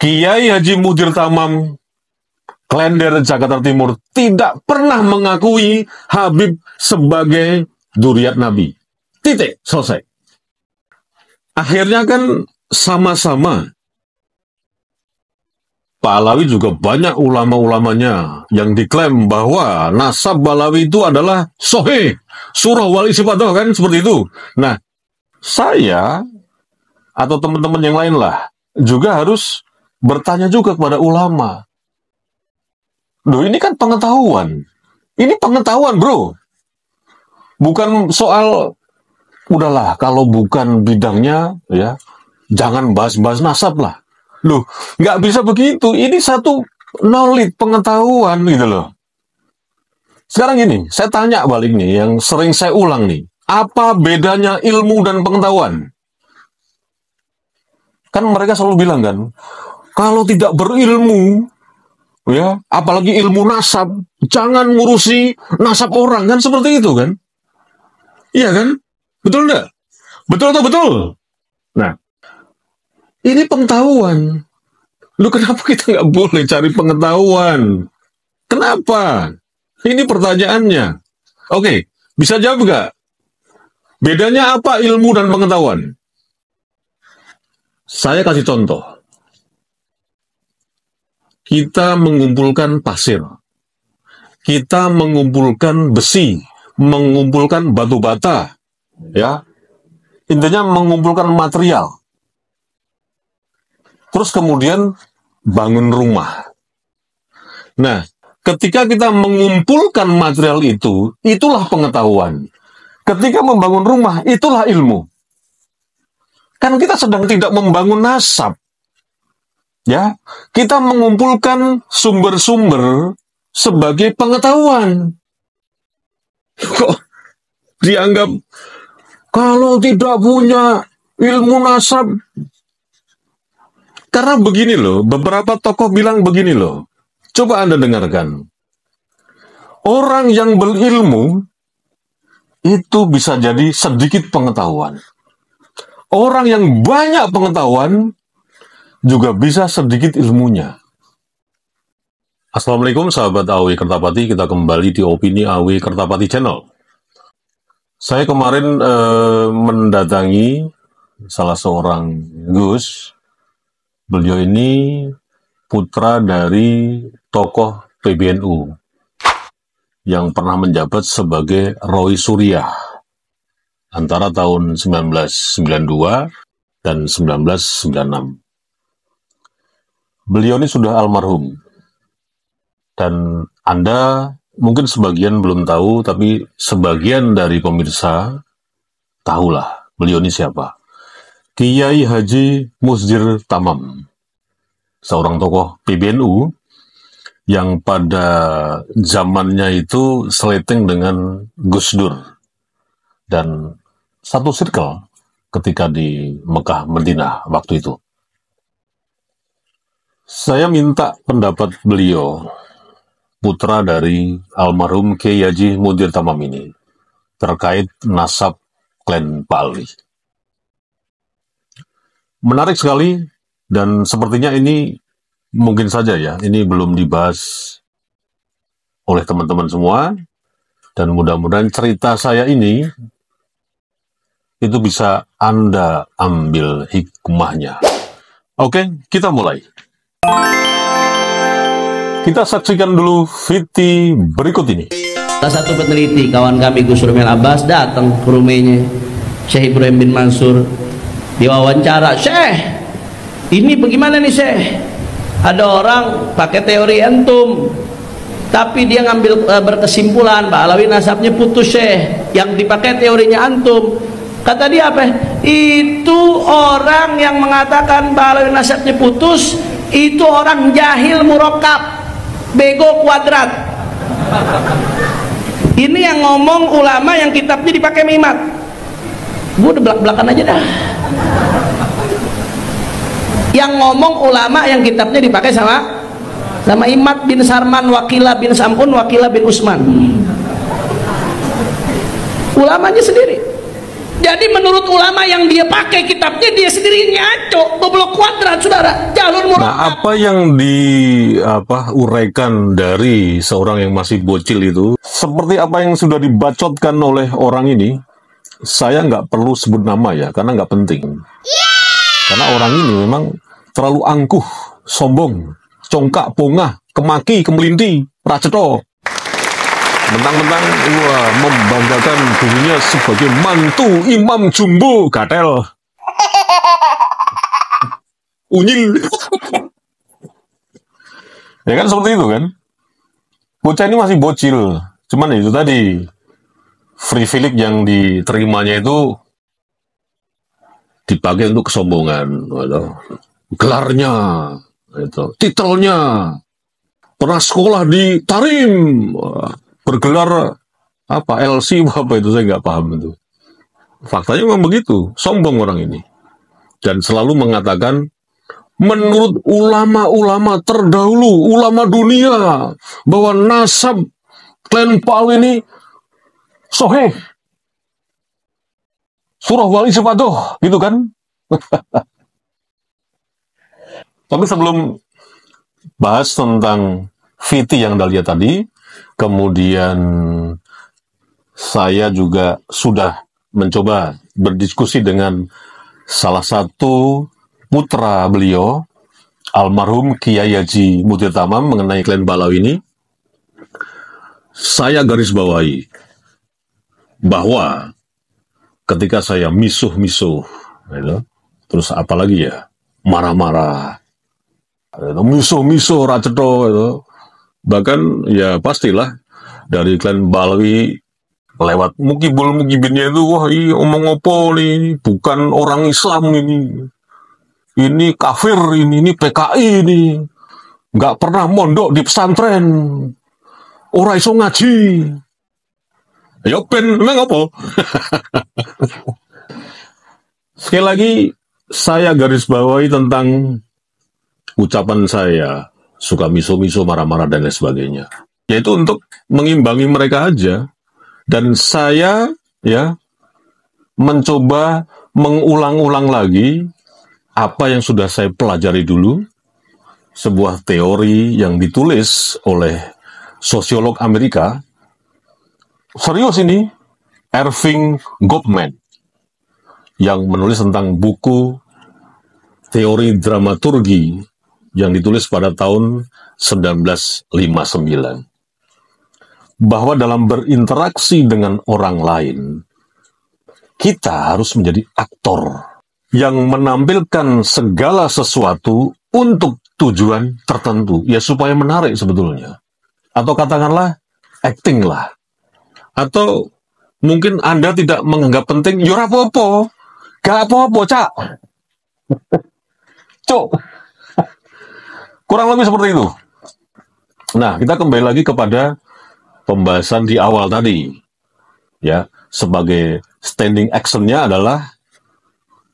Kiai Haji Mudir Tamam, Klender, Jakarta Timur, tidak pernah mengakui Habib sebagai dzurriyyat Nabi. Titik, selesai. Akhirnya kan sama-sama. Pak Alawi juga banyak ulama-ulamanya yang diklaim bahwa nasab Balawi itu adalah sahih, surah wal isifadah, kan seperti itu. Nah, saya atau teman-teman yang lain lah juga harus bertanya juga kepada ulama. Loh, ini kan pengetahuan. Ini pengetahuan, bro. Bukan soal, udahlah, kalau bukan bidangnya, ya, jangan bahas-bahas nasab lah. Loh, nggak bisa begitu. Ini satu knowledge, pengetahuan gitu loh. Sekarang gini, saya tanya balik nih, yang sering saya ulang nih. Apa bedanya ilmu dan pengetahuan? Kan mereka selalu bilang kan, kalau tidak berilmu, ya, apalagi ilmu nasab, jangan ngurusi nasab orang, kan seperti itu kan? Iya kan? Betul enggak? Betul atau betul? Nah, ini pengetahuan. Lu kenapa kita nggak boleh cari pengetahuan? Kenapa? Ini pertanyaannya. Oke, bisa jawab nggak? Bedanya apa ilmu dan pengetahuan? Saya kasih contoh. Kita mengumpulkan pasir, kita mengumpulkan besi, mengumpulkan batu bata, ya, intinya mengumpulkan material. Terus kemudian bangun rumah. Nah, ketika kita mengumpulkan material itu, itulah pengetahuan. Ketika membangun rumah, itulah ilmu. Kan kita sedang tidak membangun nasab. Ya, kita mengumpulkan sumber-sumber sebagai pengetahuan. Kok dianggap kalau tidak punya ilmu nasab? Karena begini loh, beberapa tokoh bilang begini loh. Coba Anda dengarkan. Orang yang berilmu itu bisa jadi sedikit pengetahuan. Orang yang banyak pengetahuan juga bisa sedikit ilmunya. Assalamualaikum sahabat AW Kertapati, kita kembali di Opini AW Kertapati Channel. Saya kemarin mendatangi salah seorang Gus. Beliau ini putra dari tokoh PBNU yang pernah menjabat sebagai Roy Surya antara tahun 1992 dan 1996. Beliau ini sudah almarhum, dan Anda mungkin sebagian belum tahu, tapi sebagian dari pemirsa tahulah beliau ini siapa. Kiai Haji Mudir Tamam, seorang tokoh PBNU yang pada zamannya itu seleting dengan Gus Dur dan satu circle ketika di Mekah Madinah waktu itu. Saya minta pendapat beliau, putra dari almarhum Kiai Haji Mudir Tamam ini, terkait nasab klan Pak Ali. Menarik sekali, dan sepertinya ini mungkin saja ya, ini belum dibahas oleh teman-teman semua, dan mudah-mudahan cerita saya ini itu bisa Anda ambil hikmahnya. Oke, kita mulai. Kita saksikan dulu video berikut ini. Salah satu peneliti kawan kami Gus Romel Abbas datang ke rumahnya Syekh Ibrahim bin Mansur, diwawancara, "Syekh, ini bagaimana nih Syekh? Ada orang pakai teori antum, tapi dia ngambil berkesimpulan Pak Alawi nasabnya putus Syekh, yang dipakai teorinya antum." Kata dia apa? Itu orang yang mengatakan Pak Alawi nasabnya putus, itu orang jahil murakkab, bego kuadrat. Ini yang ngomong ulama yang kitabnya dipakai mimat. Gue udah belak-belakan aja dah. Yang ngomong ulama yang kitabnya dipakai sama Imad bin Sarman, Wakilah bin Sam'un, Wakilah bin Usman. Ulamanya sendiri. Jadi menurut ulama yang dia pakai kitabnya, dia sendiri ngaco, goblok kuadrat, saudara, jalur Nah, apa yang diuraikan dari seorang yang masih bocil itu, seperti apa yang sudah dibacotkan oleh orang ini, saya nggak perlu sebut nama ya, karena nggak penting. Karena orang ini memang terlalu angkuh, sombong, congkak, pongah, kemaki, kemelinti, raceto. Mentang-mentang membanggakan dirinya sebagai mantu Imam Jumbo, gatel. Unyil. Ya kan seperti itu kan. Bocah ini masih bocil. Cuman itu tadi, privilege yang diterimanya itu dipakai untuk kesombongan. Gelarnya, titelnya, pernah sekolah di Tarim, bergelar apa LC apa itu, saya nggak paham itu. Faktanya memang begitu, sombong orang ini. Dan selalu mengatakan, menurut ulama-ulama terdahulu, ulama dunia, bahwa nasab klan Palu ini soheh. Surah wali sifadoh, gitu kan? Tapi sebelum bahas tentang Fiti yang Anda lihat tadi, kemudian saya juga sudah mencoba berdiskusi dengan salah satu putra beliau, almarhum Kiai Haji Mudir Tamam, mengenai klan Balawi ini. Saya garis bawahi bahwa ketika saya misuh-misuh, terus apalagi ya, marah-marah, misuh-misuh, raceto, bahkan ya pastilah dari klan Balawi lewat mukibul-mukibinnya itu, wah ini omong opo nih, bukan orang Islam ini kafir, ini PKI ini, nggak pernah mondok di pesantren, ora iso ngaji. Ya ben, emang apa? Sekali lagi, saya garis bawahi tentang ucapan saya, suka miso-miso, marah-marah, dan lain sebagainya. Yaitu untuk mengimbangi mereka aja. Dan saya ya mencoba mengulang-ulang lagi apa yang sudah saya pelajari dulu, sebuah teori yang ditulis oleh sosiolog Amerika, serius ini, Irving Goffman, yang menulis tentang buku teori dramaturgi yang ditulis pada tahun 1959. Bahwa dalam berinteraksi dengan orang lain, kita harus menjadi aktor yang menampilkan segala sesuatu untuk tujuan tertentu, ya supaya menarik sebetulnya. Atau katakanlah, acting lah. Atau mungkin Anda tidak menganggap penting, ya apa-apa, gak apa-apa, Cak. Cuk. Kurang lebih seperti itu. Nah, kita kembali lagi kepada pembahasan di awal tadi, ya, sebagai standing action-nya adalah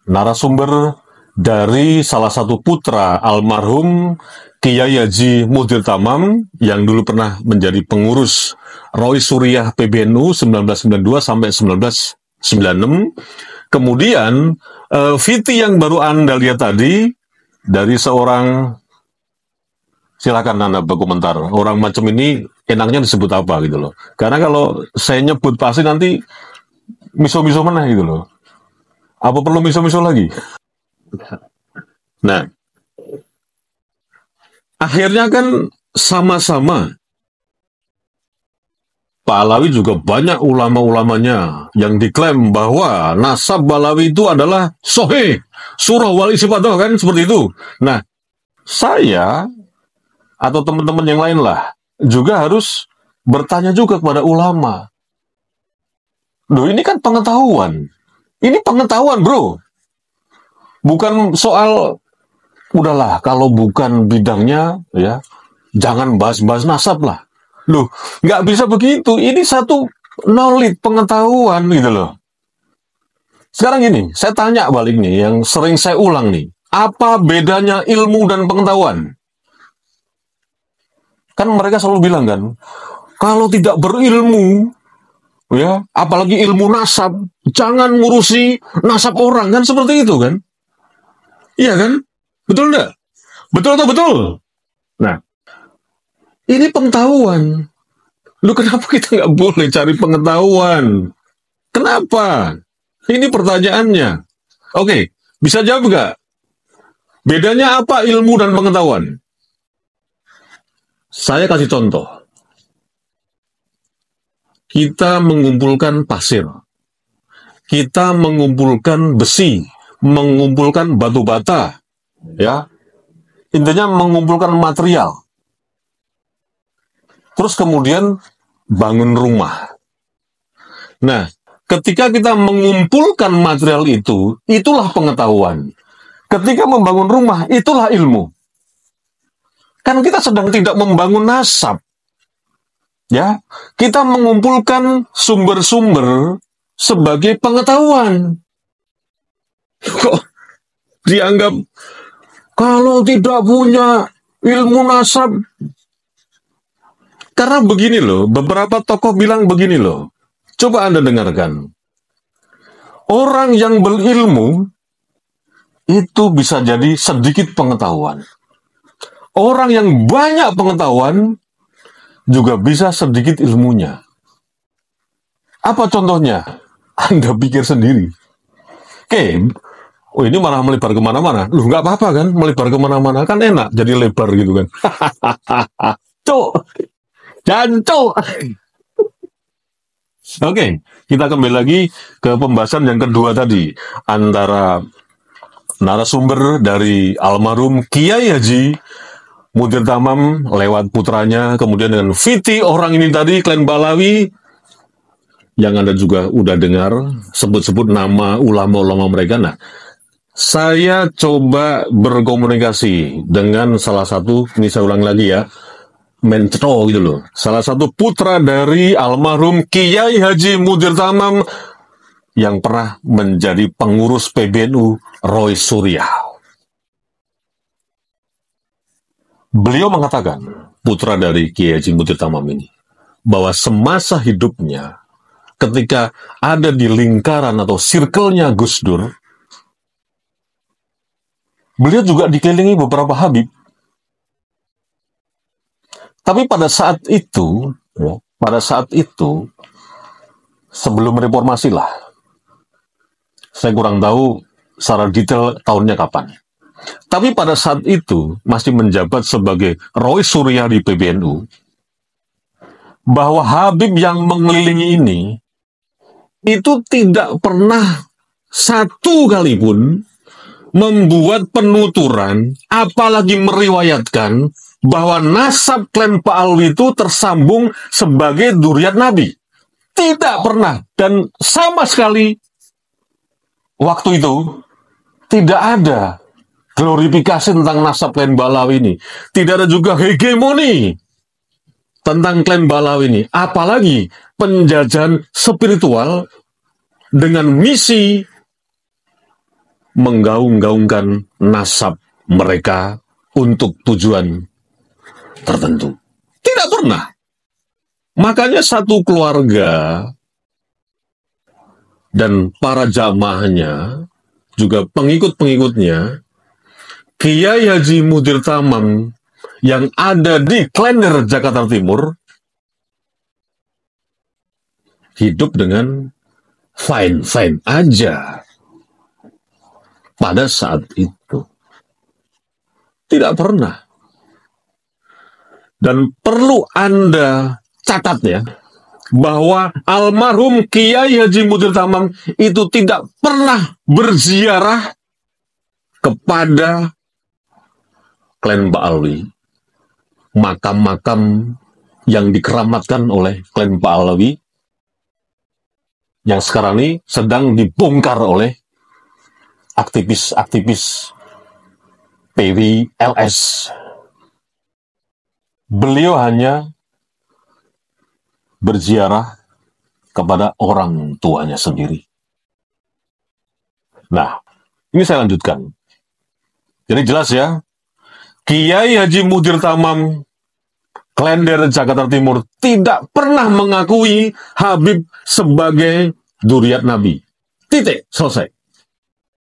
narasumber dari salah satu putra almarhum Kiai Haji Mudir Tamam yang dulu pernah menjadi pengurus Roy Suriah PBNU 1992 sampai 1996. Kemudian Fiti yang baru Anda lihat tadi dari seorang, silakan Anda berkomentar, orang macam ini enaknya disebut apa gitu loh. Karena kalau saya nyebut pasti nanti miso-miso mana gitu loh. Apa perlu miso-miso lagi? Nah, akhirnya kan sama-sama Pak Alawi juga banyak ulama-ulamanya yang diklaim bahwa nasab Balawi itu adalah soheh, surah wali sifadoh kan, seperti itu. Nah, saya atau teman-teman yang lain lah juga harus bertanya juga kepada ulama. Loh, ini kan pengetahuan. Ini pengetahuan, bro. Bukan soal, udahlah, kalau bukan bidangnya, ya, jangan bahas-bahas nasab lah. Loh, nggak bisa begitu. Ini satu knowledge, pengetahuan gitu loh. Sekarang gini, saya tanya balik nih, yang sering saya ulang nih. Apa bedanya ilmu dan pengetahuan? Kan mereka selalu bilang kan, kalau tidak berilmu, ya, apalagi ilmu nasab, jangan ngurusi nasab orang, kan seperti itu kan? Iya kan? Betul enggak? Betul atau betul? Nah, ini pengetahuan. Lu kenapa kita nggak boleh cari pengetahuan? Kenapa? Ini pertanyaannya. Oke, bisa jawab nggak? Bedanya apa ilmu dan pengetahuan? Saya kasih contoh. Kita mengumpulkan pasir. Kita mengumpulkan besi, mengumpulkan batu bata, ya. Intinya mengumpulkan material. Terus kemudian bangun rumah. Nah, ketika kita mengumpulkan material itu, itulah pengetahuan. Ketika membangun rumah, itulah ilmu. Kan kita sedang tidak membangun nasab. Ya, kita mengumpulkan sumber-sumber sebagai pengetahuan. Kok dianggap kalau tidak punya ilmu nasab? Karena begini loh, beberapa tokoh bilang begini loh. Coba Anda dengarkan. Orang yang berilmu itu bisa jadi sedikit pengetahuan. Orang yang banyak pengetahuan juga bisa sedikit ilmunya. Apa contohnya? Anda pikir sendiri. Oke, oh ini malah melebar kemana-mana. Loh nggak apa-apa kan, melebar kemana-mana. Kan enak jadi lebar gitu kan. Cuk, jancuk. Oke, kita kembali lagi ke pembahasan yang kedua tadi. Antara narasumber dari almarhum Kiai Haji Mudir Tamam lewat putranya, kemudian dengan Viti orang ini tadi, klan Balawi, yang Anda juga udah dengar, sebut-sebut nama ulama-ulama mereka. Nah, saya coba berkomunikasi dengan salah satu, ini saya ulang lagi ya, Mentro gitu loh, salah satu putra dari almarhum Kiai Haji Mudir Tamam yang pernah menjadi pengurus PBNU, Roy Surya. Beliau mengatakan, putra dari Kiai Haji Mudir Tamam ini, bahwa semasa hidupnya, ketika ada di lingkaran atau circle-nya Gus Dur, beliau juga dikelilingi beberapa habib. Tapi pada saat itu, sebelum reformasi lah, saya kurang tahu secara detail tahunnya kapan. Tapi pada saat itu masih menjabat sebagai Roy Surya di PBNU, bahwa habib yang mengelilingi ini itu tidak pernah satu kali pun membuat penuturan, apalagi meriwayatkan bahwa nasab klan Pak Alwi itu tersambung sebagai dzurriyyat Nabi. Tidak pernah. Dan sama sekali waktu itu tidak ada glorifikasi tentang nasab klan Balawi ini. Tidak ada juga hegemoni tentang klan Balawi ini. Apalagi penjajahan spiritual dengan misi menggaung-gaungkan nasab mereka untuk tujuan tertentu. Tidak pernah. Makanya satu keluarga dan para jamaahnya, juga pengikut-pengikutnya, Kiai Haji Mudir Tamam yang ada di Klender, Jakarta Timur, hidup dengan fine-fine aja. Pada saat itu. Tidak pernah. Dan perlu Anda catat ya, bahwa almarhum Kiai Haji Mudir Tamam itu tidak pernah berziarah kepada klan Pak Alwi. Makam-makam yang dikeramatkan oleh klan Pak Alwi, yang sekarang ini sedang dibongkar oleh aktivis-aktivis PWLS. Beliau hanya berziarah kepada orang tuanya sendiri. Nah, ini saya lanjutkan. Jadi jelas ya, Kiai Haji Mudir Tamam, Klender, Jakarta Timur, tidak pernah mengakui Habib sebagai dzurriyyat Nabi. Titik, selesai.